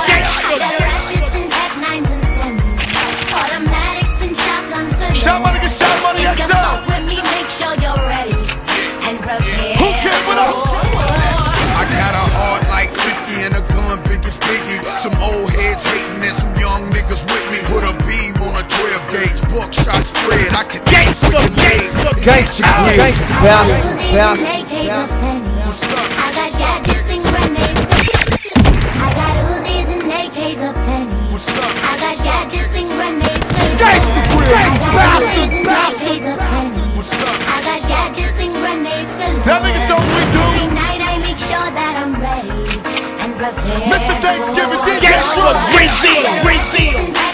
gangster, gangster. Shot money, get shot money, XL. Who cares what up? I got a heart like 50 and a gun big as Biggie. Some old heads hating and some young niggas with me. Put a beam on a 12 gauge, buckshot spread. I can Gangster, Gangster, gangster, bastard, bastard. I got gadgets and grenades. I got Uzis and AKs a penny. I got gadgets and grenades. Gangster grills, bastard, bastard. I got gadgets and grenades. Y'all niggas know what we do. Every night I make sure that I'm ready and prepared. Mr. Thanksgiving, DJ Gangster, Truck. Brazil, Brazil.